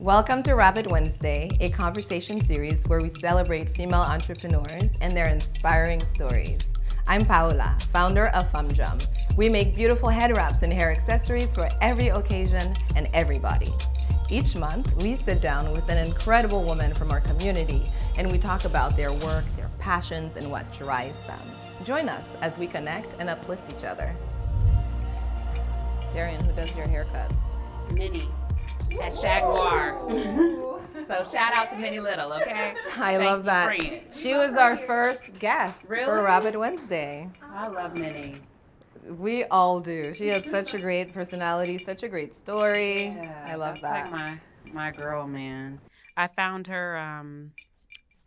Welcome to Rapid Wednesday, a conversation series where we celebrate female entrepreneurs and their inspiring stories. I'm Paola, founder of Fanm Djanm. We make beautiful head wraps and hair accessories for every occasion and everybody. Each month, we sit down with an incredible woman from our community and we talk about their work, their passions, and what drives them. Join us as we connect and uplift each other. Darian, who does your haircuts? Minnie at Jaguar. So shout out to Minnie Little, okay? I love that. She was our first guest for Rapid Wednesday. I love Minnie. We all do. She has such a great personality, such a great story. Yeah, I love that. Like my girl, man. I found her,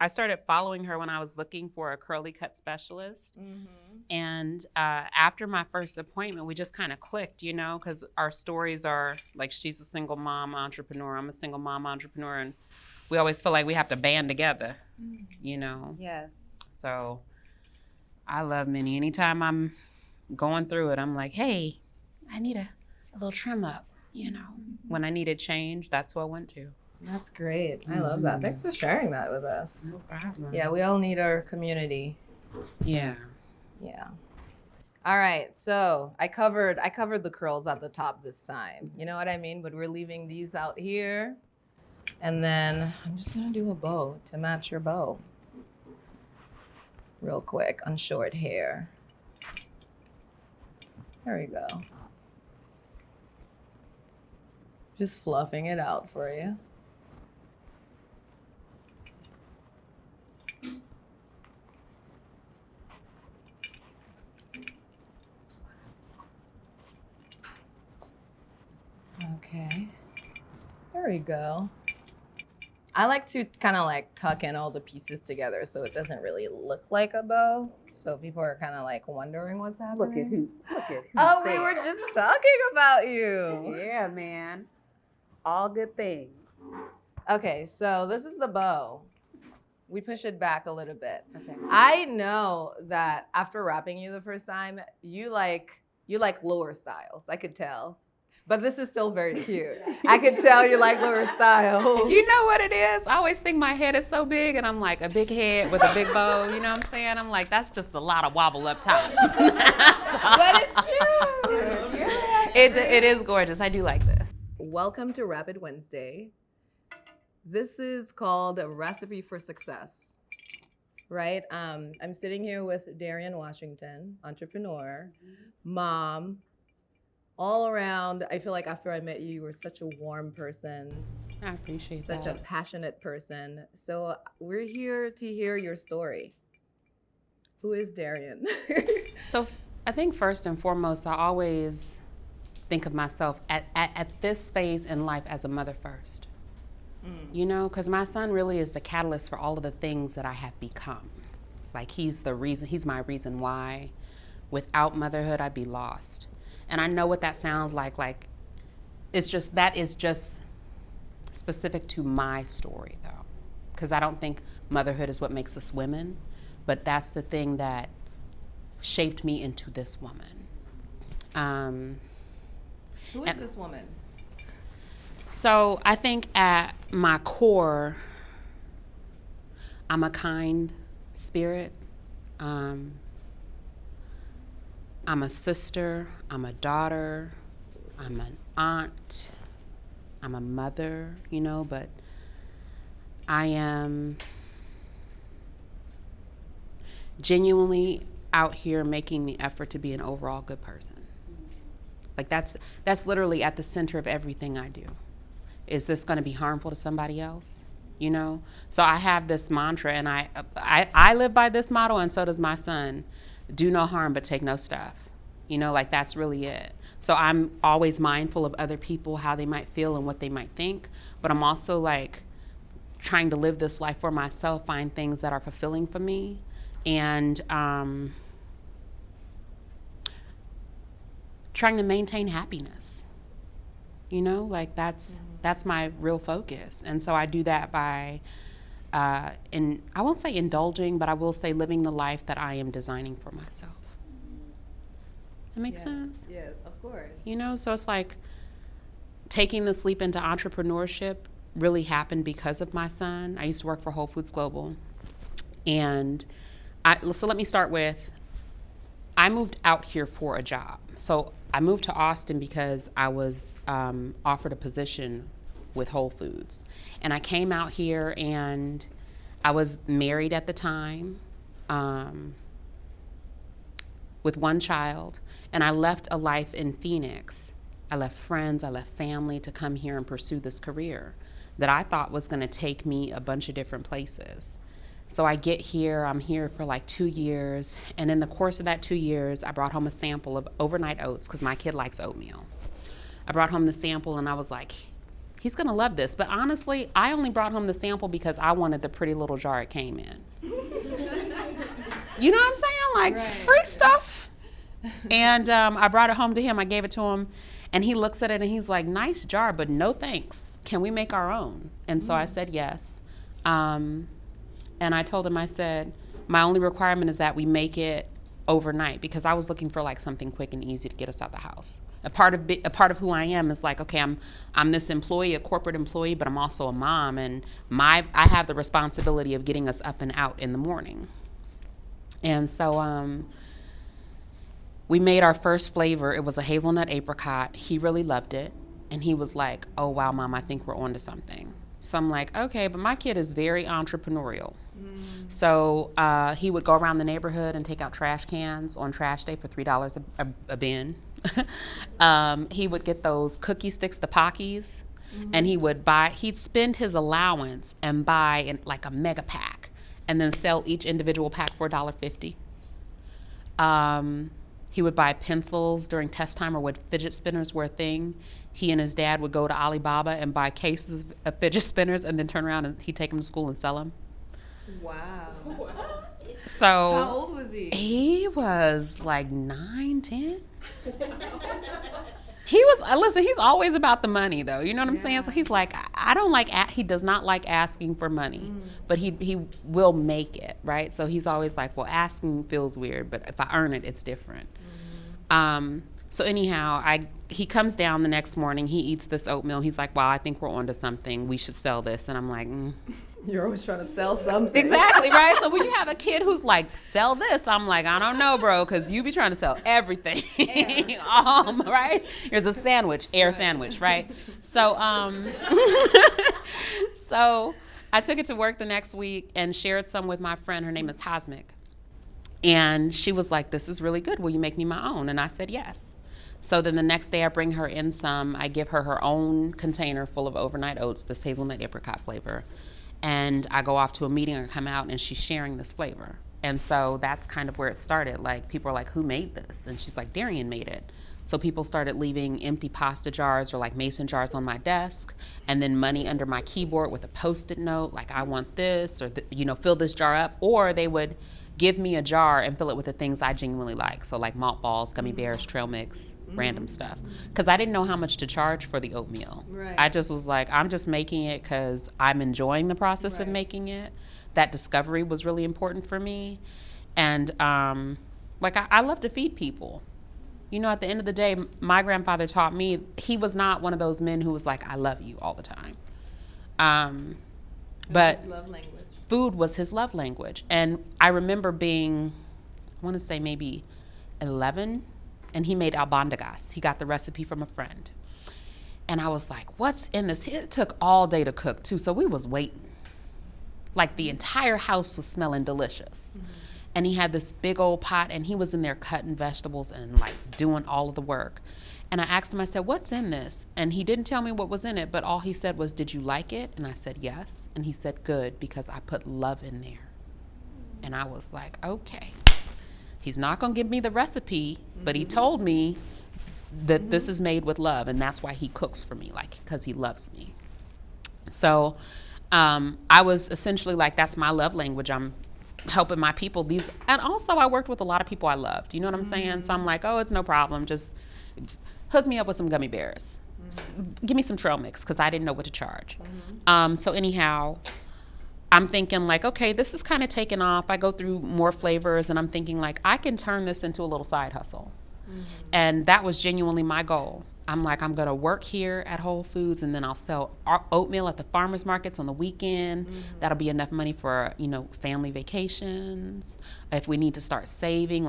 I started following her when I was looking for a curly cut specialist. Mm-hmm. And after my first appointment, we just kind of clicked, you know, because our stories are like, she's a single mom entrepreneur, I'm a single mom entrepreneur, and we always feel like we have to band together, you know. Yes. So I love Minnie. Anytime I'm going through it, I'm like, hey, I need a little trim up, you know. When I needed change, that's what I went to. That's great. I love that. Thanks for sharing that with us. No problem. Yeah, we all need our community. Yeah. Yeah. All right. So I covered the curls at the top this time. You know what I mean? But we're leaving these out here. And then I'm just gonna do a bow to match your bow. Real quick on short hair. There we go. Just fluffing it out for you. Okay, there we go. I like to kind of like tuck in all the pieces together so it doesn't really look like a bow. So people are kind of like wondering what's happening. Look at who. Oh, we were just talking about you. Yeah, man. All good things. Okay, so this is the bow. We push it back a little bit. Okay. I know that after wrapping you the first time, you like lower styles. I could tell. But this is still very cute. I can tell you like lower styles. You know what it is? I always think my head is so big and I'm like a big head with a big bow. You know what I'm saying? I'm like, that's just a lot of wobble up top. But it's cute. It is gorgeous. I do like this. Welcome to Rapid Wednesday. This is called a Recipe for Success, right? I'm sitting here with Darian Washington, entrepreneur, mom, all around. I feel like after I met you, you were such a warm person. I appreciate that. Such a passionate person. So we're here to hear your story. Who is Darian? So I think first and foremost, I always think of myself at this phase in life as a mother first. You know, because my son really is the catalyst for all of the things that I have become. Like he's my reason why. Without motherhood, I'd be lost. And I know what that sounds like. Like, that is just specific to my story, though. Because I don't think motherhood is what makes us women, but that's the thing that shaped me into this woman. Who is this woman? So I think at my core, I'm a kind spirit. I'm a sister, I'm a daughter, I'm an aunt, I'm a mother, you know, but I am genuinely out here making the effort to be an overall good person. Like that's literally at the center of everything I do. Is this going to be harmful to somebody else? You know? So I have this mantra and I live by this motto, and so does my son. Do no harm, but take no stuff. You know, like that's really it. So I'm always mindful of other people, how they might feel and what they might think. But I'm also like trying to live this life for myself, find things that are fulfilling for me. And trying to maintain happiness. You know, like that's my real focus. And so I do that by I won't say indulging, but I will say living the life that I am designing for myself. That makes sense? Yes, of course. You know, so it's like taking this leap into entrepreneurship really happened because of my son. I used to work for Whole Foods Global. And so let me start with, I moved out here for a job. So I moved to Austin because I was offered a position with Whole Foods. And I came out here, and I was married at the time with one child. And I left a life in Phoenix. I left friends, I left family to come here and pursue this career that I thought was going to take me a bunch of different places. So I get here, I'm here for like 2 years, and in the course of that 2 years, I brought home a sample of overnight oats because my kid likes oatmeal. I brought home the sample, and I was like, he's gonna love this. But honestly, I only brought home the sample because I wanted the pretty little jar it came in. You know what I'm saying? Like, right. Free stuff. And I brought it home to him, I gave it to him, and he looks at it and he's like, nice jar, but no thanks. Can we make our own? And so I said yes. And I told him, I said, my only requirement is that we make it overnight, because I was looking for like something quick and easy to get us out the house. A part of who I am is like, okay, I'm this employee, a corporate employee, but I'm also a mom, and I have the responsibility of getting us up and out in the morning. And so we made our first flavor. It was a hazelnut apricot. He really loved it, and he was like, oh wow, Mom, I think we're onto something. So I'm like, okay, but my kid is very entrepreneurial. So he would go around the neighborhood and take out trash cans on trash day for $3 a bin. He would get those cookie sticks, the Pockies, and he'd spend his allowance and buy like a mega pack and then sell each individual pack for $1.50. He would buy pencils during test time, or when fidget spinners were a thing. He and his dad would go to Alibaba and buy cases of fidget spinners and then turn around and he'd take them to school and sell them. Wow. So how old was he? He was like 9, 10. He's always about the money though. You know what I'm saying? So he's like, he does not like asking for money, but he will make it, right? So he's always like, well, asking feels weird, but if I earn it, it's different. So anyhow, he comes down the next morning, he eats this oatmeal. He's like, wow, I think we're onto something. We should sell this. And I'm like, You're always trying to sell something. Exactly, right? So when you have a kid who's like, sell this, I'm like, I don't know, bro, because you be trying to sell everything. Right? Here's a sandwich, sandwich, right? So, so I took it to work the next week and shared some with my friend. Her name is Hasmik. And she was like, this is really good. Will you make me my own? And I said, yes. So then the next day I bring her in some. I give her her own container full of overnight oats, this hazelnut apricot flavor. And I go off to a meeting and come out, and she's sharing this flavor. And so that's kind of where it started. Like, people are like, who made this? And she's like, Darian made it. So people started leaving empty pasta jars or like mason jars on my desk, and then money under my keyboard with a Post-it note, like, I want this, or, fill this jar up. Or they would give me a jar and fill it with the things I genuinely like. So like malt balls, gummy bears, trail mix, random stuff. Because I didn't know how much to charge for the oatmeal. Right. I just was like, I'm just making it because I'm enjoying the process of making it. That discovery was really important for me. And I love to feed people. At the end of the day, my grandfather taught me, he was not one of those men who was like, I love you all the time. But his love language. Food was his love language. And I remember being, I want to say maybe 11, and he made albondigas. He got the recipe from a friend. And I was like, what's in this? It took all day to cook too, so we was waiting. Like, the entire house was smelling delicious. And he had this big old pot, and he was in there cutting vegetables and like doing all of the work. And I asked him, I said, what's in this? And he didn't tell me what was in it, but all he said was, did you like it? And I said, yes. And he said, good, because I put love in there. And I was like, okay. He's not going to give me the recipe, but he told me that this is made with love, and that's why he cooks for me, like, because he loves me. So I was essentially like, that's my love language. I'm helping my people. And also I worked with a lot of people I loved. You know what I'm saying? So I'm like, oh, it's no problem. Just hook me up with some gummy bears. Give me some trail mix, because I didn't know what to charge. So anyhow, I'm thinking like, okay, this is kind of taking off. I go through more flavors, and I'm thinking like, I can turn this into a little side hustle. And that was genuinely my goal. I'm like, I'm going to work here at Whole Foods, and then I'll sell oatmeal at the farmers markets on the weekend. That'll be enough money for, family vacations. If we need to start saving,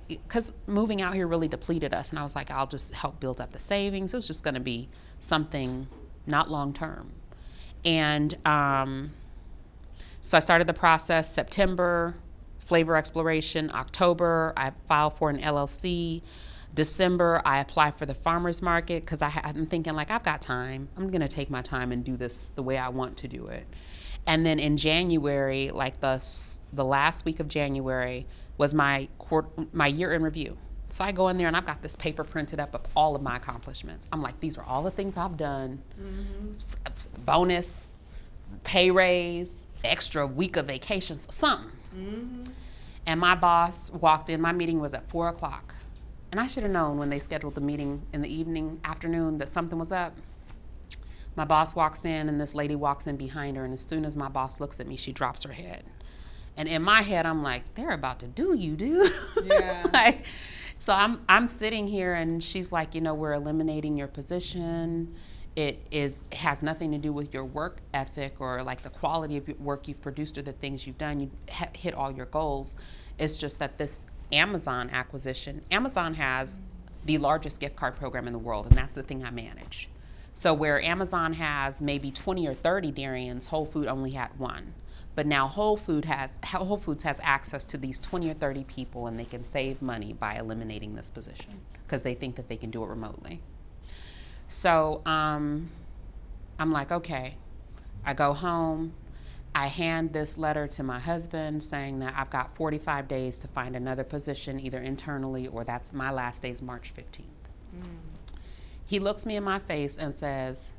because moving out here really depleted us. And I was like, I'll just help build up the savings. It was just going to be something not long term. And so I started the process September, flavor exploration. October, I filed for an LLC. December, I applied for the farmer's market because I'm thinking, I've got time. I'm going to take my time and do this the way I want to do it. And then in January, the last week of January was my year in review. So I go in there and I've got this paper printed up of all of my accomplishments. I'm like, these are all the things I've done. Bonus, pay raise, extra week of vacations, something. And my boss walked in. My meeting was at 4:00. And I should have known when they scheduled the meeting in the afternoon, that something was up. My boss walks in, and this lady walks in behind her, and as soon as my boss looks at me, she drops her head. And in my head, I'm like, they're about to do you, dude. Yeah. So I'm sitting here, and she's like, we're eliminating your position. It has nothing to do with your work ethic or the quality of your work you've produced or the things you've done. You hit all your goals. It's just that this Amazon acquisition. Amazon has the largest gift card program in the world, and that's the thing I manage. So where Amazon has maybe 20 or 30 Darians, Whole Food only had one. But now Whole Foods has access to these 20 or 30 people, and they can save money by eliminating this position because they think that they can do it remotely. So I'm like, okay. I go home. I hand this letter to my husband saying that I've got 45 days to find another position, either internally or that's my last day is March 15th. He looks me in my face and says,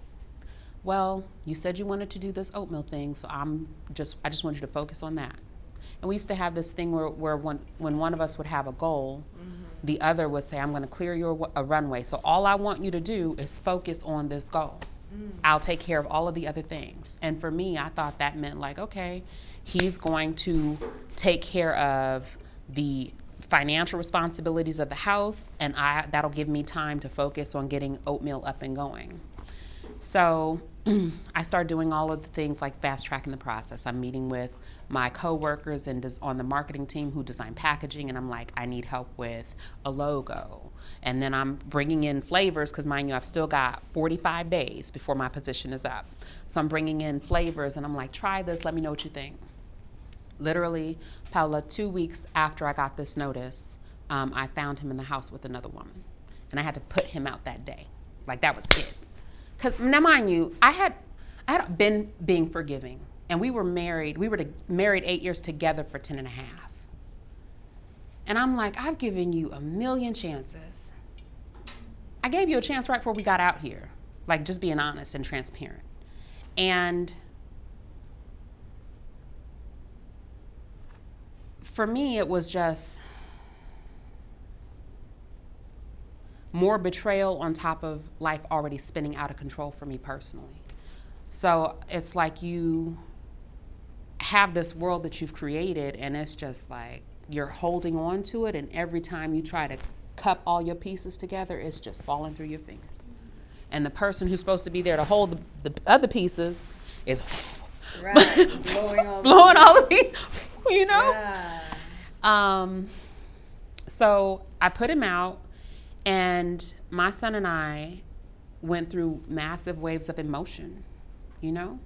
well, you said you wanted to do this oatmeal thing, so I just want you to focus on that. And we used to have this thing where when one of us would have a goal, the other would say, I'm going to clear a runway. So all I want you to do is focus on this goal. I'll take care of all of the other things. And for me, I thought that meant okay, he's going to take care of the financial responsibilities of the house, and that'll give me time to focus on getting oatmeal up and going. So I started doing all of the things like fast tracking the process. I'm meeting with my coworkers on the marketing team who design packaging, and I'm like, I need help with a logo. And then I'm bringing in flavors because, mind you, I've still got 45 days before my position is up. So I'm bringing in flavors, and I'm like, try this, let me know what you think. Literally, Paula, 2 weeks after I got this notice, I found him in the house with another woman, and I had to put him out that day. That was it. Because now, mind you, I had been being forgiving, and we were married. We were married 8 years together for 10 and a half. And I'm like, I've given you a million chances. I gave you a chance right before we got out here, just being honest and transparent. And for me, it was just more betrayal on top of life already spinning out of control for me personally. So it's you have this world that you've created, and it's just you're holding on to it, and every time you try to cup all your pieces together, it's just falling through your fingers. And the person who's supposed to be there to hold the other pieces is blowing all the pieces, Yeah. So I put him out. And my son and I went through massive waves of emotion, And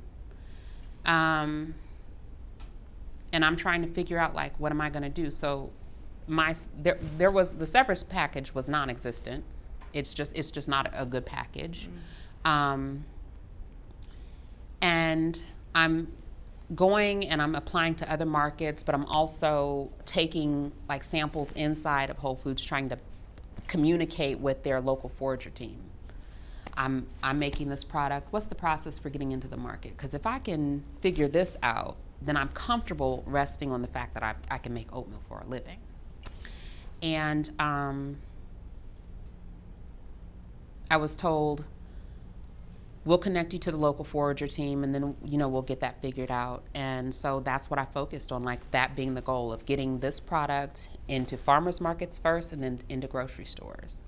I'm trying to figure out, what am I going to do? So there was the severance package was non-existent. It's just not a good package. And I'm going and I'm applying to other markets, but I'm also taking samples inside of Whole Foods, trying to communicate with their local forager team. I'm making this product. What's the process for getting into the market? Because if I can figure this out, then I'm comfortable resting on the fact that I can make oatmeal for a living. And I was told, we'll connect you to the local forager team, and then we'll get that figured out. And so that's what I focused on, that being the goal of getting this product into farmers markets first and then into grocery stores.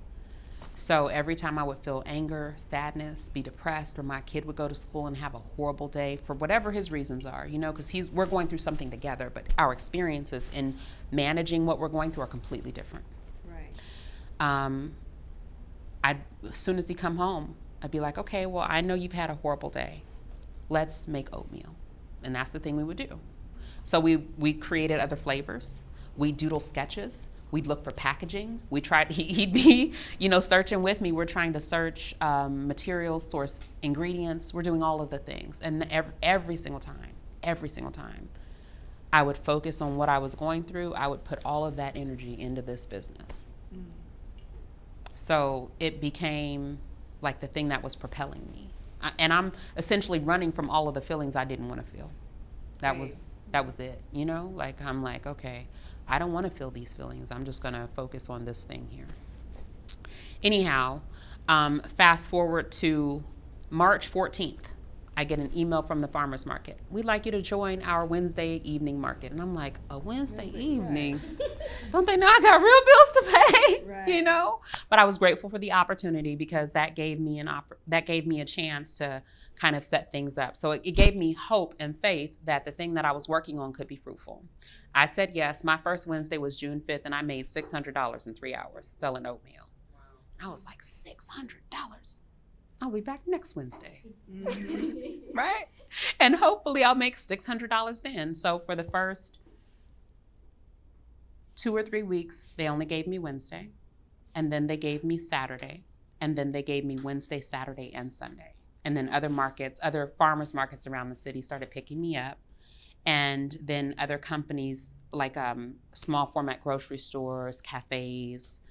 So every time I would feel anger, sadness, be depressed, or my kid would go to school and have a horrible day for whatever his reasons are, you know, because we're going through something together, but our experiences in managing what we're going through are completely different. Right. As soon as he come home, I'd be like, okay, well, I know you've had a horrible day. Let's make oatmeal. And that's the thing we would do. So we created other flavors. We doodle sketches. We'd look for packaging. He'd be, searching with me. We're trying to search materials, source ingredients. We're doing all of the things. And every single time, I would focus on what I was going through. I would put all of that energy into this business. Mm. So it became like the thing that was propelling me. And I'm essentially running from all of the feelings I didn't want to feel. That was it, Like, I'm like, okay, I don't want to feel these feelings. I'm just going to focus on this thing here. Anyhow, fast forward to March 14th. I get an email from the farmer's market. We'd like you to join our Wednesday evening market. And I'm like, a Wednesday evening? Right. Don't they know I got real bills to pay? Right. But I was grateful for the opportunity because that gave me a chance to kind of set things up. So it gave me hope and faith that the thing that I was working on could be fruitful. I said yes. My first Wednesday was June 5th, and I made $600 in 3 hours selling oatmeal. Wow. I was like, $600? I'll be back next Wednesday. Mm-hmm. Right? And hopefully I'll make $600 then. So for the first 2 or 3 weeks, they only gave me Wednesday. And then they gave me Saturday. And then they gave me Wednesday, Saturday, and Sunday. And then other farmers markets around the city started picking me up. And then other companies like small format grocery stores, cafes,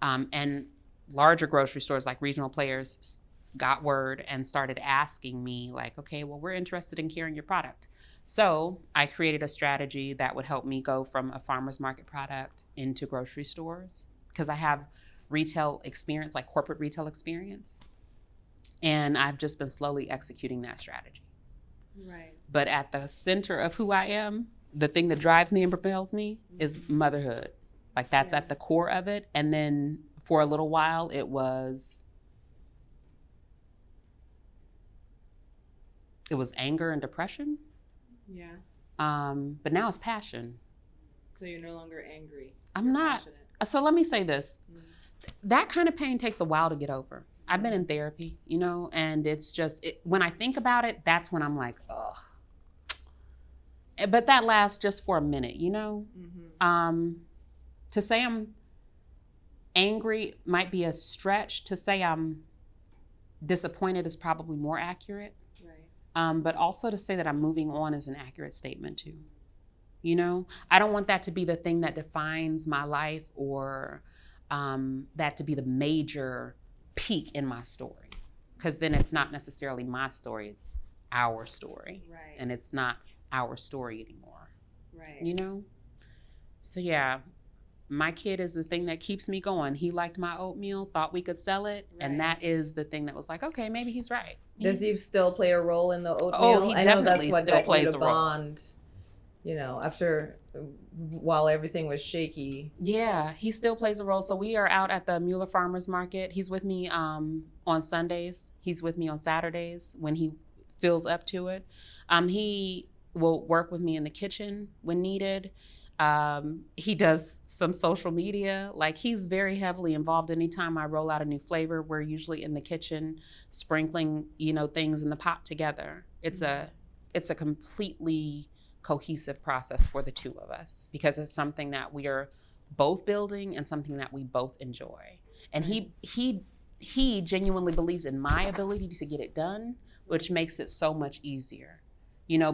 and larger grocery stores like regional players got word and started asking me like, okay, well, we're interested in carrying your product. So I created a strategy that would help me go from a farmer's market product into grocery stores because I have retail experience, like corporate retail experience. And I've just been slowly executing that strategy. Right. But at the center of who I am, the thing that drives me and propels me is motherhood. Like that's at the core of it. And then for a little while, it was anger and depression. Yeah. But now it's passion. So you're no longer angry. I'm not. Passionate. So let me say this. That kind of pain takes a while to get over. I've been in therapy, and it's just, when I think about it, that's when I'm like, ugh. But that lasts just for a minute, Mm-hmm. To say I'm angry might be a stretch. To say I'm disappointed is probably more accurate. Right. But also to say that I'm moving on is an accurate statement too. I don't want that to be the thing that defines my life or that to be the major peak in my story, because then it's not necessarily my story, it's our story. Right. And it's not our story anymore. Right. So yeah, my kid is the thing that keeps me going. He liked my oatmeal, thought we could sell it, right. And that is the thing that was like, okay, maybe he's right. Does he still play a role in the oatmeal? Oh, he definitely still plays a role. Bond, after while everything was shaky. Yeah, he still plays a role. So we are out at the Mueller Farmers Market. He's with me on Sundays. He's with me on Saturdays when he feels up to it. He will work with me in the kitchen when needed. He does some social media. Like, he's very heavily involved. Anytime I roll out a new flavor, we're usually in the kitchen sprinkling, things in the pot together. It's a completely cohesive process for the two of us because it's something that we are both building and something that we both enjoy. And he genuinely believes in my ability to get it done, which makes it so much easier.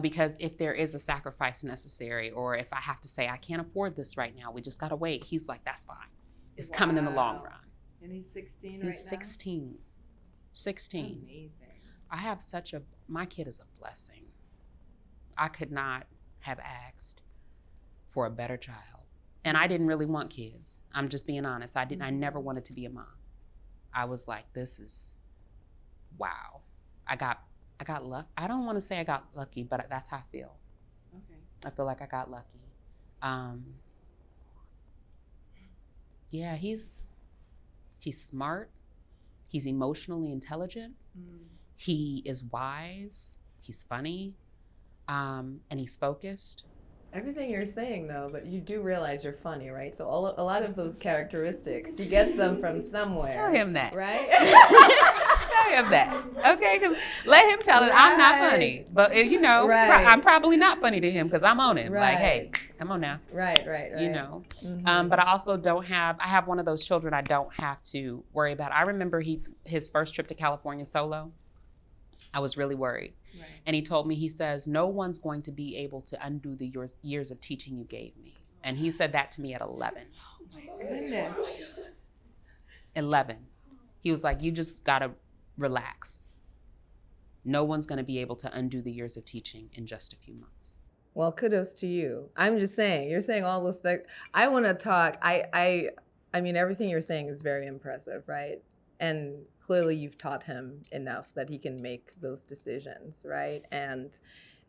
Because if there is a sacrifice necessary, or if I have to say, I can't afford this right now, we just got to wait. He's like, that's fine. It's coming in the long run. And he's 16 right now? He's 16. 16. Amazing. My kid is a blessing. I could not have asked for a better child. And I didn't really want kids. I'm just being honest. I never wanted to be a mom. I was like, this is, wow. I got lucky. I don't want to say I got lucky, but that's how I feel. Okay. I feel like I got lucky. Yeah, he's smart. He's emotionally intelligent. He is wise. He's funny. And he's focused. Everything you're saying, though, but you do realize you're funny, right? So a lot of those characteristics, he gets them from somewhere. Tell him that. Right? Tell him that. Okay? Because let him tell it. I'm not funny. But, you know, I'm probably not funny to him because I'm on him. Like, hey, come on now. Right. You know? But I also I have one of those children I don't have to worry about. I remember his first trip to California solo. I was really worried. Right. And he told me, he says, no one's going to be able to undo the years of teaching you gave me. And he said that to me at 11. Oh my goodness. 11. He was like, you just got to relax. No one's going to be able to undo the years of teaching in just a few months. Well, kudos to you. I'm just saying, you're saying all this stuff. I want to talk. I mean, everything you're saying is very impressive, right? And clearly you've taught him enough that he can make those decisions, right? And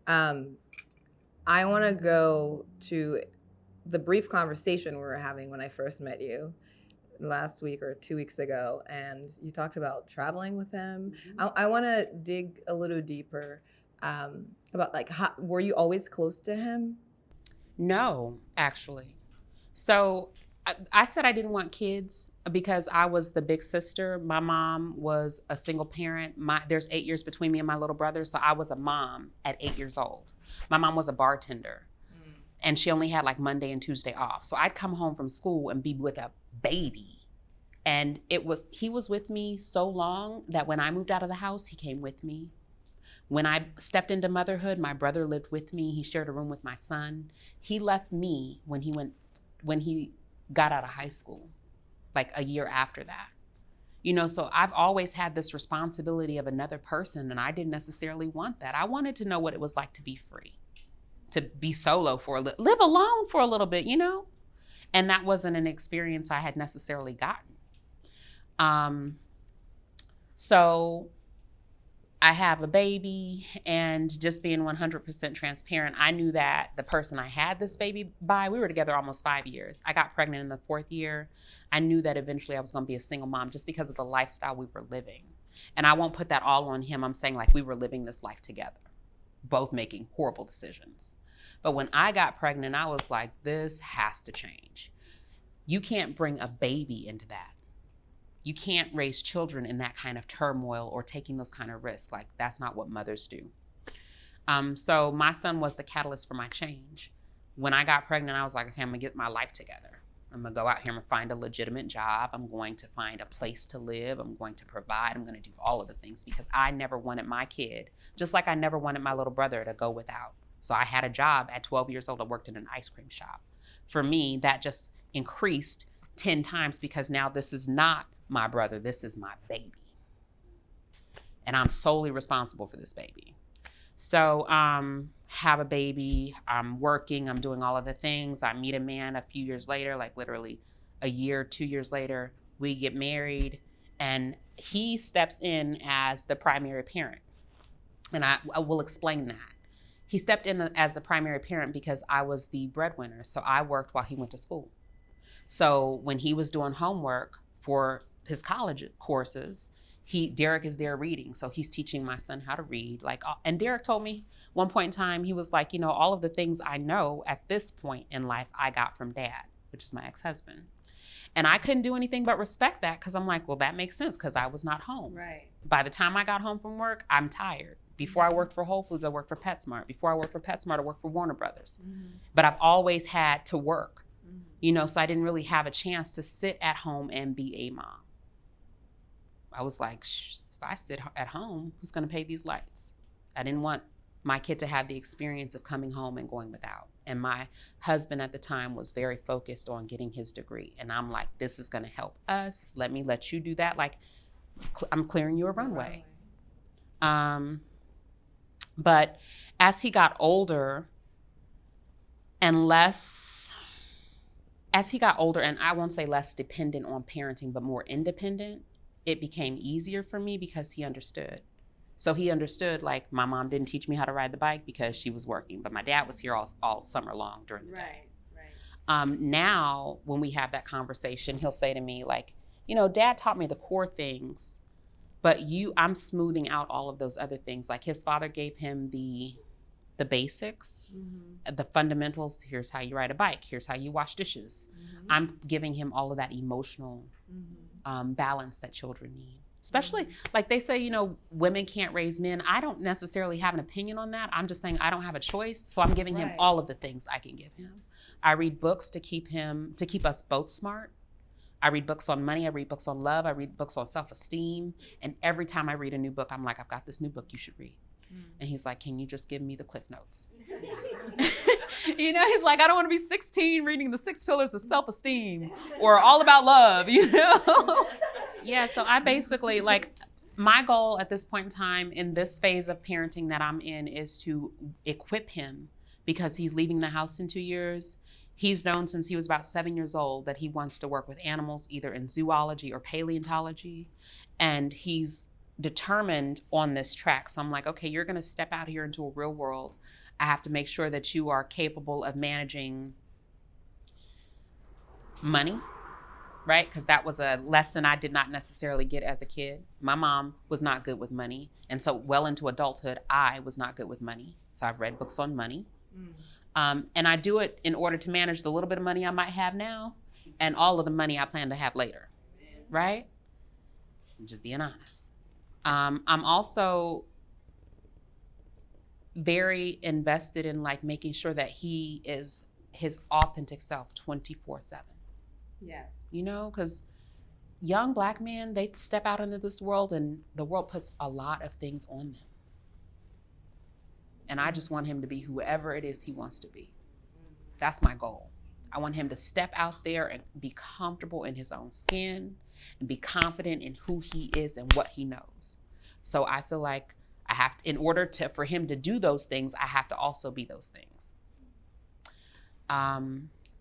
I want to go to the brief conversation we were having when I first met you last week or 2 weeks ago, and you talked about traveling with him. I want to dig a little deeper about, like, how, were you always close to him? No, actually. So I said I didn't want kids because I was the big sister. My mom was a single parent. There's 8 years between me and my little brother, so I was a mom at 8 years old. My mom was a bartender, and she only had like Monday and Tuesday off. So I'd come home from school and be with a baby. And he was with me so long that when I moved out of the house, he came with me. When I stepped into motherhood, my brother lived with me. He shared a room with my son. He left me when he got out of high school, like a year after that. You know, so I've always had this responsibility of another person, and I didn't necessarily want that. I wanted to know what it was like to be free, to be solo live alone for a little bit, you know? And that wasn't an experience I had necessarily gotten. So I have a baby, and just being 100% transparent, I knew that the person I had this baby by, we were together almost 5 years. I got pregnant in the 4th year. I knew that eventually I was going to be a single mom just because of the lifestyle we were living. And I won't put that all on him. I'm saying, like, we were living this life together, both making horrible decisions. But when I got pregnant, I was like, this has to change. You can't bring a baby into that. You can't raise children in that kind of turmoil or taking those kind of risks. Like, that's not what mothers do. So my son was the catalyst for my change. When I got pregnant, I was like, okay, I'm gonna get my life together. I'm gonna go out here and find a legitimate job. I'm going to find a place to live. I'm going to provide. I'm gonna do all of the things because I never wanted my kid, just like I never wanted my little brother to go without. So I had a job at 12 years old. I worked in an ice cream shop. For me, that just increased 10 times because now this is not my brother, this is my baby. And I'm solely responsible for this baby. So have a baby, I'm working, I'm doing all of the things. I meet a man a few years later, like literally a year, 2 years later, we get married, and he steps in as the primary parent. And I will explain that. He stepped in as the primary parent because I was the breadwinner. So I worked while he went to school. So when he was doing homework for his college courses, Derek is there reading. So he's teaching my son how to read. And Derek told me one point in time, he was like, you know, all of the things I know at this point in life, I got from Dad, which is my ex-husband. And I couldn't do anything but respect that because I'm like, well, that makes sense because I was not home. Right. By the time I got home from work, I'm tired. Before I worked for Whole Foods, I worked for PetSmart. Before I worked for PetSmart, I worked for Warner Brothers. But I've always had to work, you know, so I didn't really have a chance to sit at home and be a mom. I was like, if I sit at home, who's going to pay these lights? I didn't want my kid to have the experience of coming home and going without. And my husband at the time was very focused on getting his degree. And I'm like, this is going to help us. Let me let you do that. Like, I'm clearing you a runway. But as he got older and I won't say less dependent on parenting, but more independent, it became easier for me because he understood. So he understood, like, my mom didn't teach me how to ride the bike because she was working, but my dad was here all summer long during the day. Right. Now, when we have that conversation, he'll say to me, like, you know, Dad taught me the core things, But I'm smoothing out all of those other things. Like his father gave him the basics, the fundamentals. Here's how you ride a bike. Here's how you wash dishes. I'm giving him all of that emotional balance that children need. Especially, like they say, women can't raise men. I don't necessarily have an opinion on that. I'm just saying I don't have a choice. So I'm giving him all of the things I can give him. I read books to keep us both smart. I read books on money. I read books on love. I read books on self-esteem. And every time I read a new book, I'm like, I've got this new book you should read. And he's like, can you just give me the Cliff Notes? He's like, I don't want to be 16 reading the 6 Pillars of Self-Esteem or All About Love, Yeah, so I basically, my goal at this point in time in this phase of parenting that I'm in is to equip him, because he's leaving the house in 2 years. He's known since he was about 7 years old that he wants to work with animals, either in zoology or paleontology. And he's determined on this track. So I'm like, okay, you're going to step out here into a real world. I have to make sure that you are capable of managing money, right? Because that was a lesson I did not necessarily get as a kid. My mom was not good with money. And so well into adulthood, I was not good with money. So I've read books on money. And I do it in order to manage the little bit of money I might have now and all of the money I plan to have later, right? I'm just being honest. I'm also very invested in making sure that he is his authentic self 24/7. Yes. Because young Black men, they step out into this world and the world puts a lot of things on them. And I just want him to be whoever it is he wants to be. That's my goal. I want him to step out there and be comfortable in his own skin and be confident in who he is and what he knows. So I feel like I have to, in order for him to do those things, I have to also be those things.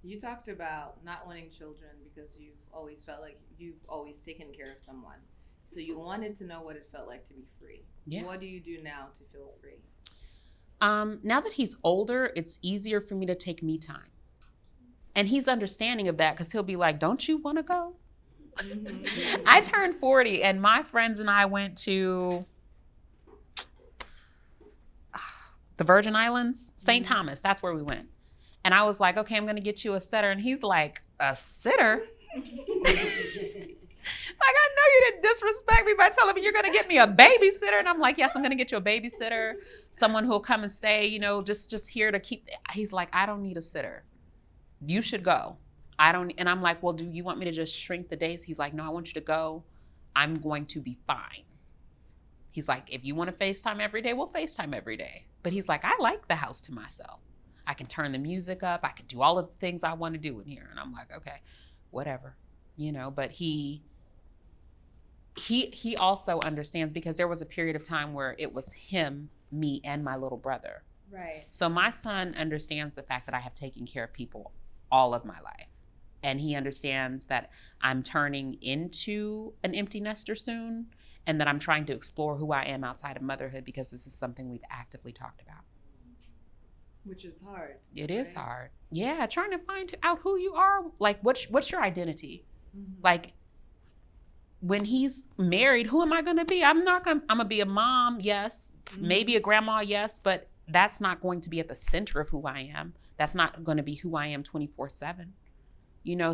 You talked about not wanting children because you've always felt like you've always taken care of someone. So you wanted to know what it felt like to be free. Yeah. What do you do now to feel free? Now that he's older, it's easier for me to take me time. And he's understanding of that because he'll be like, don't you want to go? I turned 40 and my friends and I went to the Virgin Islands, St. Thomas. That's where we went. And I was like, okay, I'm going to get you a sitter. And he's like, a sitter? I know you didn't disrespect me by telling me you're going to get me a babysitter. And I'm like, yes, I'm going to get you a babysitter, someone who'll come and stay, just here to keep. He's like, I don't need a sitter. You should go. And I'm like, well, do you want me to just shrink the days? He's like, no, I want you to go. I'm going to be fine. He's like, if you want to FaceTime every day, we'll FaceTime every day. But he's like, I like the house to myself. I can turn the music up. I can do all of the things I want to do in here. And I'm like, okay, whatever, but he also understands, because there was a period of time where it was him, me, and my little brother. Right. So my son understands the fact that I have taken care of people all of my life. And he understands that I'm turning into an empty nester soon, and that I'm trying to explore who I am outside of motherhood, because this is something we've actively talked about. Which is hard. It is hard. Yeah, trying to find out who you are. What's your identity? Mm-hmm. When he's married, who am I going to be? I'm going to be a mom, yes. Mm-hmm. Maybe a grandma, yes. But that's not going to be at the center of who I am. That's not going to be who I am 24/7.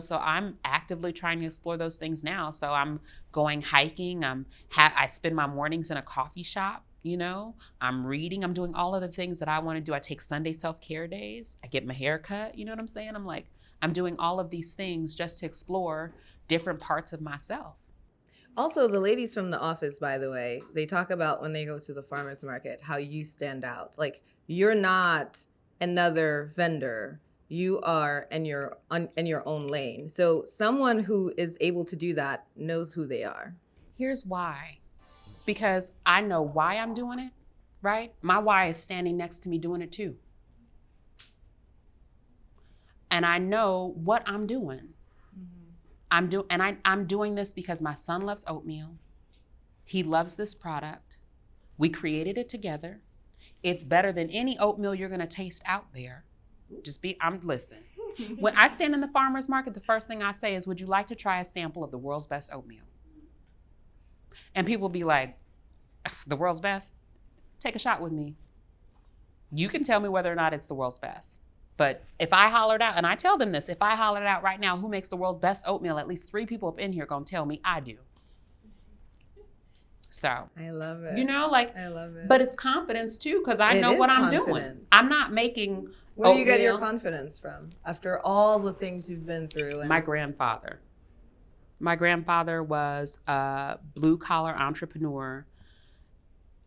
So I'm actively trying to explore those things now. So I'm going hiking. I spend my mornings in a coffee shop. I'm reading. I'm doing all of the things that I want to do. I take Sunday self-care days. I get my hair cut. You know what I'm saying? I'm doing all of these things just to explore different parts of myself. Also, the ladies from the office, by the way, they talk about when they go to the farmer's market, how you stand out. You're not another vendor. You are in your own lane. So someone who is able to do that knows who they are. Here's why. Because I know why I'm doing it, right? My why is standing next to me doing it too. And I know what I'm doing. Mm-hmm. I'm doing this because my son loves oatmeal. He loves this product. We created it together. It's better than any oatmeal you're gonna taste out there. Listen. When I stand in the farmer's market, the first thing I say is, would you like to try a sample of the world's best oatmeal? And people be like, the world's best? Take a shot with me. You can tell me whether or not it's the world's best. But if I hollered out, and I tell them this, if I hollered out right now, who makes the world's best oatmeal, at least 3 people up in here going to tell me I do. So I love it. You know, like, I love it. But it's confidence too, because I know what I'm doing. I'm not making Where do you get your confidence from after all the things you've been through? My grandfather. My grandfather was a blue collar entrepreneur,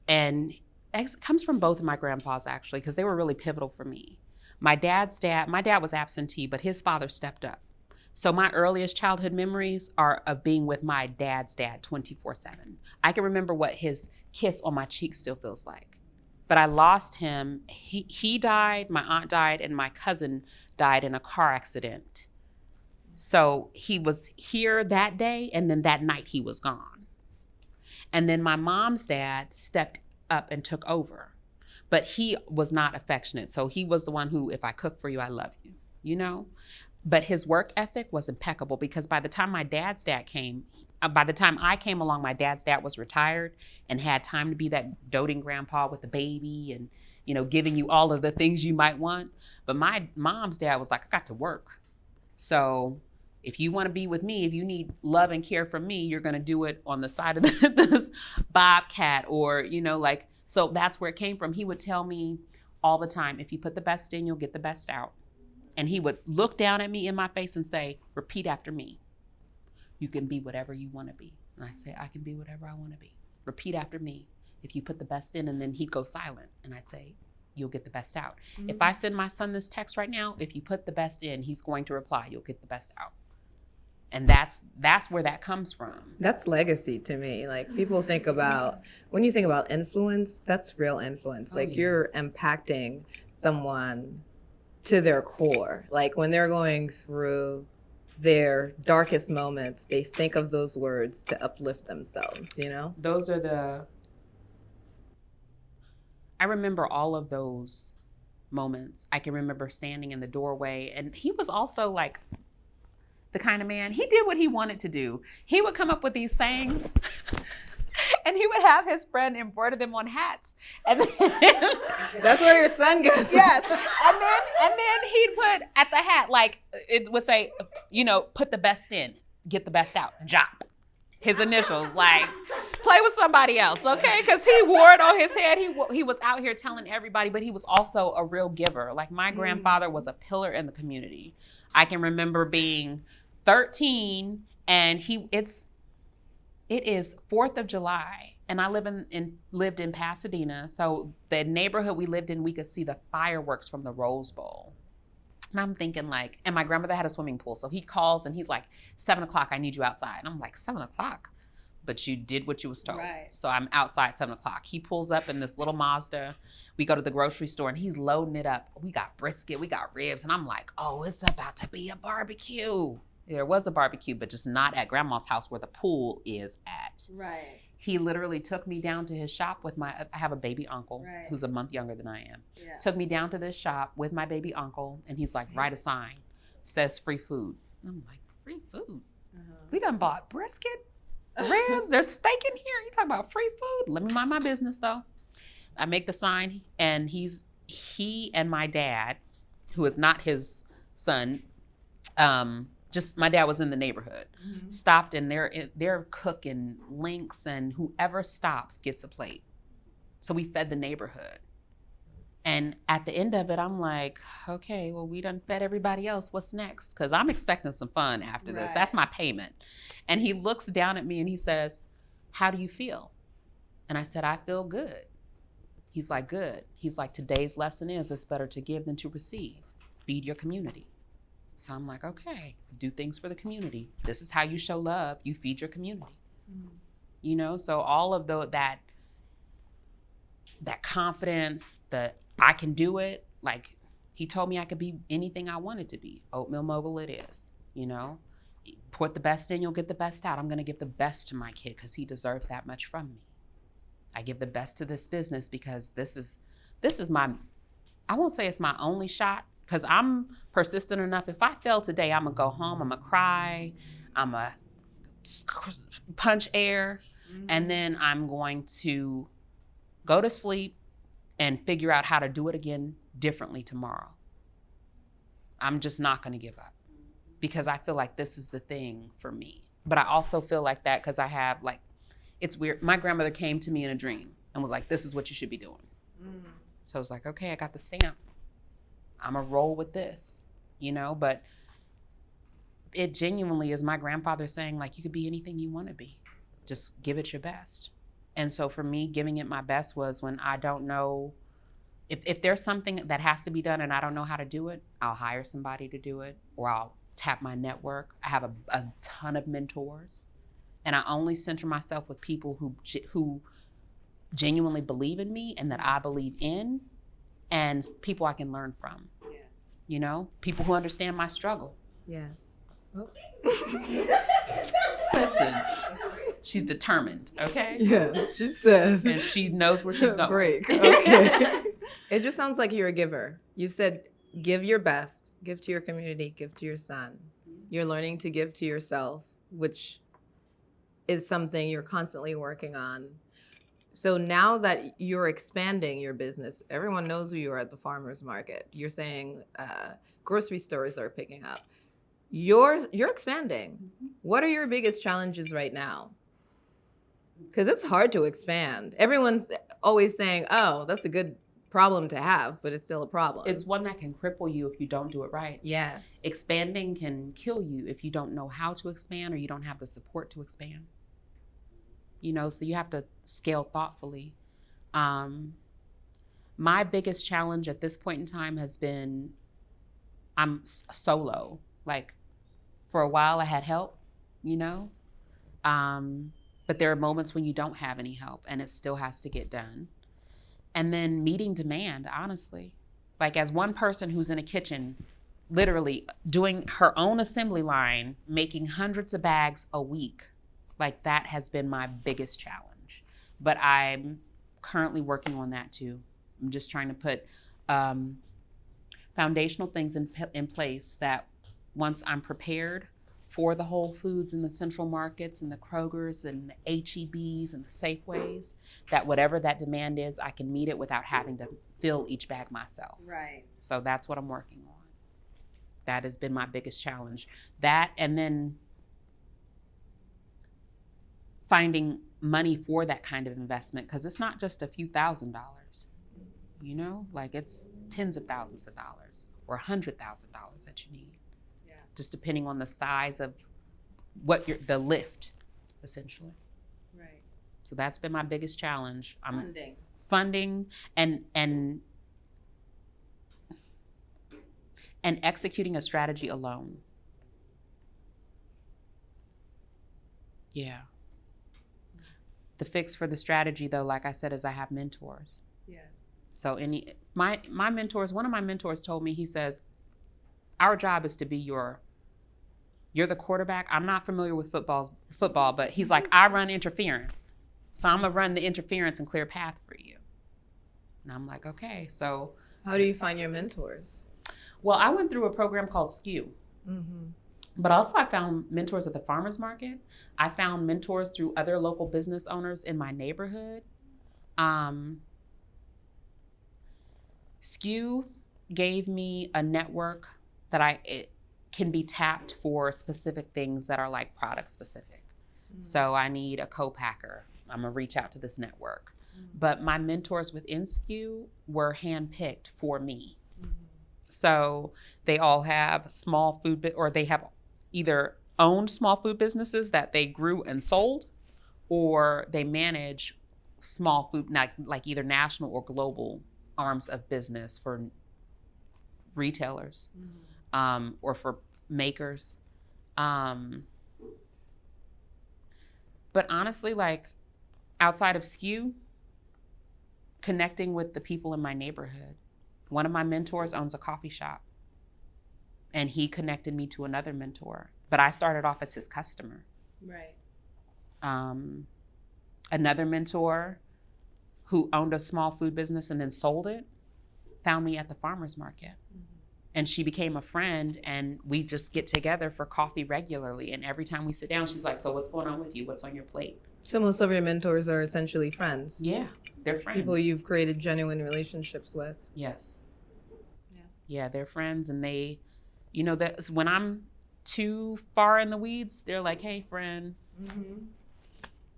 and it comes from both of my grandpas actually, because they were really pivotal for me. My dad was absentee, but his father stepped up. So my earliest childhood memories are of being with my dad's dad 24/7. I can remember what his kiss on my cheek still feels like. But I lost him. He died, my aunt died, and my cousin died in a car accident. So he was here that day, and then that night he was gone. And then my mom's dad stepped up and took over. But he was not affectionate. So he was the one who, if I cook for you, I love you, you know? But his work ethic was impeccable, because by the time my dad's dad came, by the time I came along, my dad's dad was retired and had time to be that doting grandpa with the baby and, you know, giving you all of the things you might want. But my mom's dad was like, I got to work. So if you want to be with me, if you need love and care from me, you're going to do it on the side of this bobcat, or, you know, like, so that's where it came from. He would tell me all the time, if you put the best in, you'll get the best out. And he would look down at me in my face and say, repeat after me. You can be whatever you want to be. And I'd say, I can be whatever I want to be. Repeat after me. If you put the best in, and then he'd go silent. And I'd say, you'll get the best out. Mm-hmm. If I send my son this text right now, if you put the best in, he's going to reply, you'll get the best out. And that's where that comes from. That's legacy to me. Like, people think about, when you think about influence, that's real influence. Like, you're impacting someone to their core. Like, when they're going through their darkest moments, they think of those words to uplift themselves, you know? Those are I remember all of those moments. I can remember standing in the doorway, and he was also like the kind of man, he did what he wanted to do. He would come up with these sayings and he would have his friend embroider them on hats. And then that's where your son goes. Yes. And then he'd put at the hat, like, it would say, you know, put the best in, get the best out, Jop. His initials, like, play with somebody else, okay? Because he wore it on his head. He was out here telling everybody, but he was also a real giver. Like, my grandfather was a pillar in the community. I can remember being 13, and it is 4th of July, and I lived in Pasadena. So the neighborhood we lived in, we could see the fireworks from the Rose Bowl. And I'm thinking, like, and my grandmother had a swimming pool. So he calls and he's like, 7 o'clock, I need you outside. And I'm like, 7 o'clock? But you did what you was told. Right. So I'm outside 7 o'clock. He pulls up in this little Mazda. We go to the grocery store and he's loading it up. We got brisket, we got ribs. And I'm like, oh, it's about to be a barbecue. There was a barbecue, but just not at grandma's house where the pool is at. Right. He literally took me down to his shop with I have a baby uncle who's a month younger than I am. Yeah. Took me down to this shop with my baby uncle, and he's like, write a sign, says free food. And I'm like, free food? We done bought brisket, ribs, there's steak in here. You talking about free food? Let me mind my business though. I make the sign, and he and my dad, who is not his son, just my dad was in the neighborhood, stopped, and they're cooking links, and whoever stops gets a plate. So we fed the neighborhood. And at the end of it, I'm like, okay, well, we done fed everybody else. What's next? Because I'm expecting some fun after this. That's my payment. And he looks down at me and he says, how do you feel? And I said, I feel good. He's like, good. He's like, today's lesson is it's better to give than to receive. Feed your community. So I'm like, okay, do things for the community. This is how you show love. You feed your community. You know, so all of that confidence that I can do it. Like, he told me I could be anything I wanted to be. Oatmeal Mogul it is, you know. Put the best in, you'll get the best out. I'm going to give the best to my kid because he deserves that much from me. I give the best to this business because this is my, I won't say it's my only shot, because I'm persistent enough. If I fail today, I'm going to go home. I'm going to cry. I'm going to punch air. And then I'm going to go to sleep and figure out how to do it again differently tomorrow. I'm just not going to give up because I feel like this is the thing for me. But I also feel like that because I have like, it's weird. My grandmother came to me in a dream and was like, this is what you should be doing. So I was like, okay, I got the stamp. I'm going to roll with this, you know, but it genuinely is my grandfather saying like, you could be anything you want to be. Just give it your best. And so for me, giving it my best was when I don't know, if there's something that has to be done and I don't know how to do it, I'll hire somebody to do it or I'll tap my network. I have a ton of mentors and I only center myself with people who genuinely believe in me and that I believe in and people I can learn from, you know, people who understand my struggle. Yes. Oh. Listen, she's determined, okay? Yeah, she said. And she knows where she's going. Break, okay. It just sounds like you're a giver. You said give your best, give to your community, give to your son. You're learning to give to yourself, which is something you're constantly working on. So now that you're expanding your business, everyone knows who you are at the farmer's market. You're saying grocery stores are picking up. You're expanding. What are your biggest challenges right now? Because it's hard to expand. Everyone's always saying, oh, that's a good problem to have, but it's still a problem. It's one that can cripple you if you don't do it right. Yes. Expanding can kill you if you don't know how to expand or you don't have the support to expand. You know, so you have to scale thoughtfully. My biggest challenge at this point in time has been I'm solo. Like for a while I had help, you know, but there are moments when you don't have any help and it still has to get done. And then meeting demand, honestly, like as one person who's in a kitchen, literally doing her own assembly line, making hundreds of bags a week. Like that has been my biggest challenge, but I'm currently working on that too. I'm just trying to put foundational things in place that once I'm prepared for the Whole Foods and the Central Markets and the Krogers and the H-E-Bs and the Safeways, that whatever that demand is, I can meet it without having to fill each bag myself. Right. So that's what I'm working on. That has been my biggest challenge. That and then finding money for that kind of investment, because it's not just a few $1,000s, you know, like it's tens of thousands of dollars or $100,000 that you need. Yeah. Just depending on the size of what the lift, essentially. Right. So that's been my biggest challenge. Funding and executing a strategy alone. Yeah. The fix for the strategy, though, like I said, is I have mentors. Yes. So my mentors, one of my mentors told me, he says, our job is to be you're the quarterback. I'm not familiar with football, but he's like, I run interference. So I'm going to run the interference and clear a path for you. And I'm like, okay. So how do you find your mentors? Well, I went through a program called SKU. Mm-hmm. But also I found mentors at the farmer's market. I found mentors through other local business owners in my neighborhood. SKU gave me a network that it can be tapped for specific things that are like product specific. Mm-hmm. So I need a co-packer. I'm gonna reach out to this network. Mm-hmm. But my mentors within SKU were handpicked for me. Mm-hmm. So they all have small food, or they have either owned small food businesses that they grew and sold, or they manage small food, like either national or global arms of business for retailers, or for makers. But honestly, like outside of SKU, connecting with the people in my neighborhood. One of my mentors owns a coffee shop. And he connected me to another mentor, but I started off as his customer. Right. Another mentor who owned a small food business and then sold it found me at the farmer's market. Mm-hmm. And she became a friend, and we just get together for coffee regularly. And every time we sit down, she's like, so what's going on with you? What's on your plate? So most of your mentors are essentially friends. Yeah, they're friends. People you've created genuine relationships with. Yes. Yeah, they're friends, and they, you know, that when I'm too far in the weeds, they're like, "Hey, friend,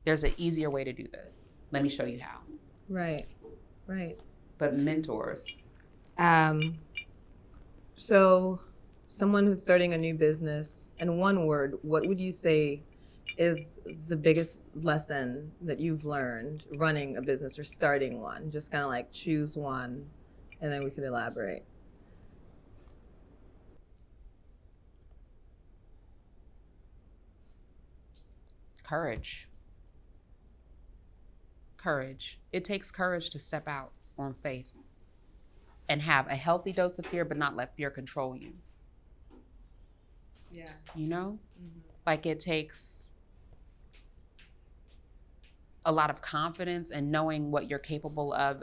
there's an easier way to do this. Let me show you how." Right. But mentors. So someone who's starting a new business, in one word, what would you say is the biggest lesson that you've learned running a business or starting one? Just kind of like choose one, and then we could elaborate. Courage. It takes courage to step out on faith and have a healthy dose of fear, but not let fear control you. Yeah. You know? Like, it takes a lot of confidence and knowing what you're capable of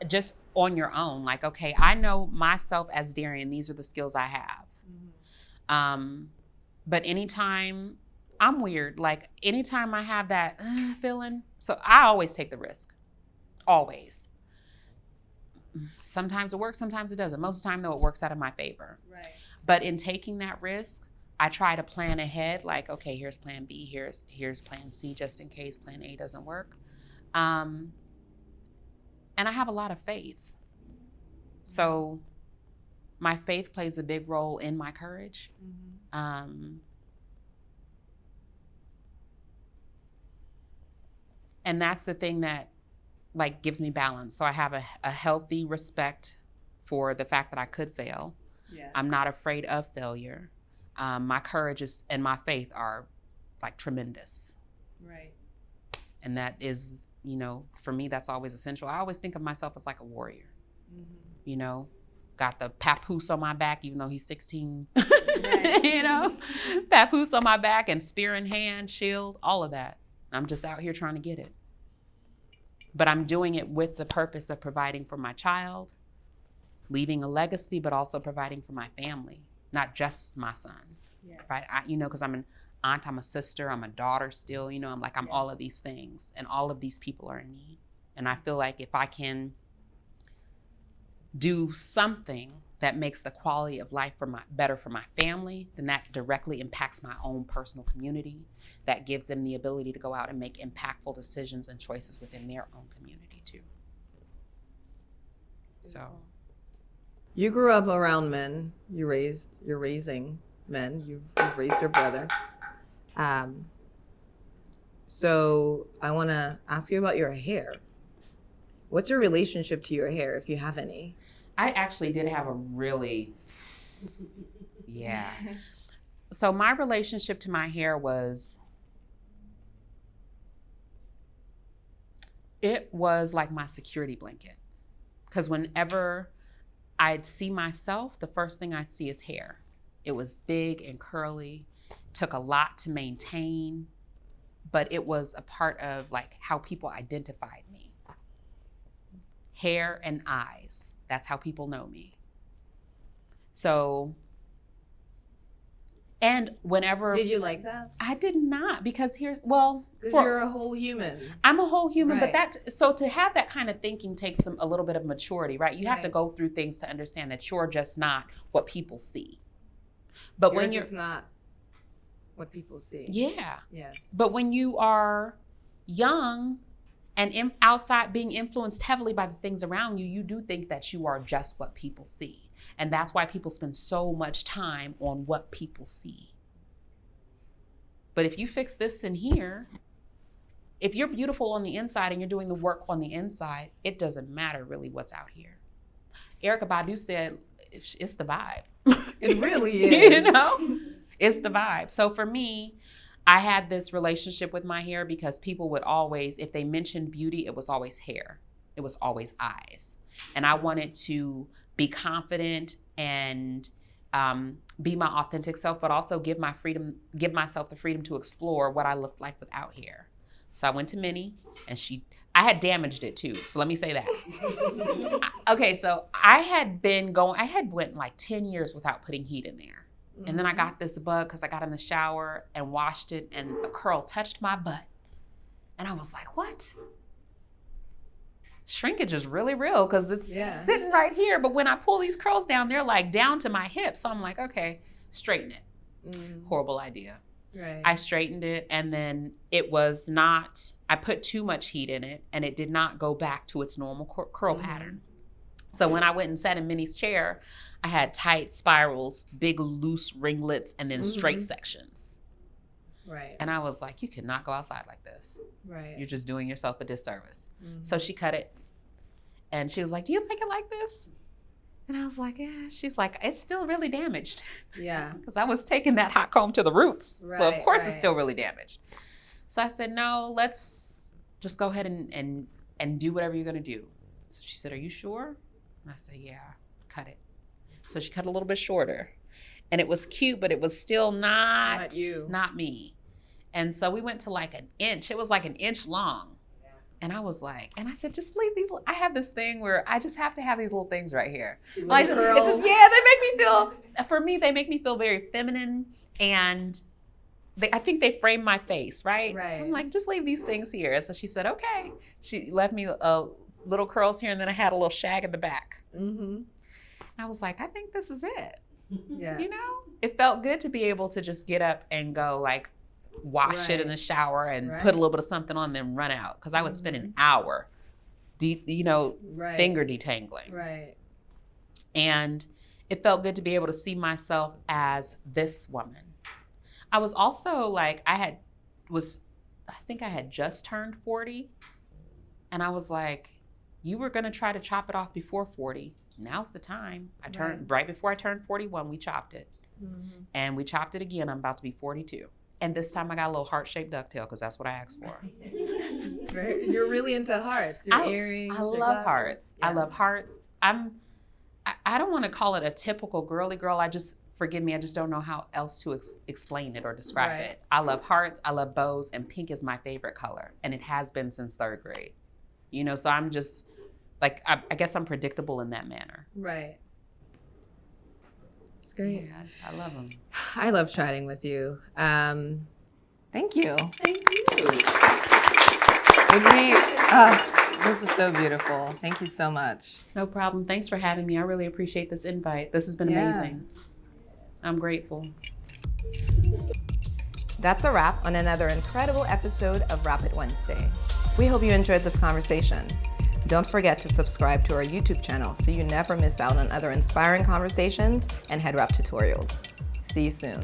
just on your own. Like, okay, I know myself as Darian, these are the skills I have. But anytime, I'm weird, like anytime I have that feeling, so I always take the risk. Always. Sometimes it works, sometimes it doesn't. Most of the time, though, it works out in my favor. Right. But in taking that risk, I try to plan ahead, like, okay, here's plan B, here's plan C, just in case plan A doesn't work. And I have a lot of faith. So my faith plays a big role in my courage. And that's the thing that like gives me balance. So I have a healthy respect for the fact that I could fail. Yeah. I'm not afraid of failure. My courage and my faith are like tremendous. Right. And that is, you know, for me, that's always essential. I always think of myself as like a warrior. You know, got the papoose on my back, even though he's 16. Right. You know, papoose on my back and spear in hand, shield, all of that. I'm just out here trying to get it. But I'm doing it with the purpose of providing for my child, leaving a legacy, but also providing for my family, not just my son. Yeah. Right? You know, because I'm an aunt, I'm a sister, I'm a daughter still, you know, I'm yes. all of these things, and all of these people are in need. And I feel like if I can do something that makes the quality of life better for my family, then that directly impacts my own personal community. That gives them the ability to go out and make impactful decisions and choices within their own community too. So. You grew up around men. You're raising men. You've raised your brother. So I want to ask you about your hair. What's your relationship to your hair, if you have any? I actually did have a really, yeah. So my relationship to my hair was like my security blanket. Because whenever I'd see myself, the first thing I'd see is hair. It was big and curly, took a lot to maintain, but it was a part of like how people identified me. Hair and eyes. That's how people know me. So, and whenever... Did you like that? I did not, because because you're a whole human. I'm a whole human, right. But so to have that kind of thinking takes a little bit of maturity, right? You have to go through things to understand that you're just not what people see. But when you're just not what people see. Yeah. Yes. But when you are young and outside being influenced heavily by the things around you, you do think that you are just what people see. And that's why people spend so much time on what people see. But if you fix this in here, if you're beautiful on the inside and you're doing the work on the inside, it doesn't matter really what's out here. Erykah Badu said, it's the vibe. It really is. You know, it's the vibe. So for me, I had this relationship with my hair because people would always, if they mentioned beauty, it was always hair. It was always eyes. And I wanted to be confident and be my authentic self, but also give myself the freedom to explore what I looked like without hair. So I went to Minnie, and I had damaged it too. So let me say that. Okay, so I had went like 10 years without putting heat in there. And then I got this bug because I got in the shower and washed it, and a curl touched my butt. And I was like, what? Shrinkage is really real because it's sitting right here. But when I pull these curls down, they're like down to my hips. So I'm like, okay, straighten it. Horrible idea. Right. I straightened it, and then it was not, I put too much heat in it, and it did not go back to its normal curl pattern. So when I went and sat in Minnie's chair, I had tight spirals, big loose ringlets, and then straight sections. Right. And I was like, you cannot go outside like this. Right. You're just doing yourself a disservice. So she cut it, and she was like, do you like it like this? And I was like, yeah. She's like, it's still really damaged. Yeah. Because I was taking that hot comb to the roots. Right, so of course it's still really damaged. So I said, no, let's just go ahead and do whatever you're going to do. So she said, are you sure? And I said, yeah, cut it. So she cut a little bit shorter. And it was cute, but it was still not you. Not me. And so we went to like an inch. It was like an inch long. And I was like, and I said, just leave these. I have this thing where I just have to have these little things right here. Like, they make me feel, for me, they make me feel very feminine. And I think they frame my face, right? So I'm like, just leave these things here. And so she said, okay. She left me little curls here, and then I had a little shag in the back. And I was like, I think this is it. Yeah. You know, it felt good to be able to just get up and go like, wash it in the shower and put a little bit of something on, then run out. Because I would spend an hour, finger detangling. Right. And it felt good to be able to see myself as this woman. I was also like, I think I had just turned 40. And I was like, you were going to try to chop it off before 40. Now's the time. I turned right before I turned 41, we chopped it. And we chopped it again. I'm about to be 42. And this time I got a little heart-shaped ducktail because that's what I asked for. You're really into hearts. Your earrings. I love hearts. Yeah. I love hearts. I don't want to call it a typical girly girl. Forgive me, I just don't know how else to explain it or describe it. I love hearts. I love bows, and pink is my favorite color, and it has been since 3rd grade. You know, so I'm just like, I guess I'm predictable in that manner. Right. Great. Yeah, I love them. I love chatting with you. Thank you. Thank you. This is so beautiful. Thank you so much. No problem. Thanks for having me. I really appreciate this invite. This has been amazing. I'm grateful. That's a wrap on another incredible episode of Rapid Wednesday. We hope you enjoyed this conversation. Don't forget to subscribe to our YouTube channel so you never miss out on other inspiring conversations and head wrap tutorials. See you soon.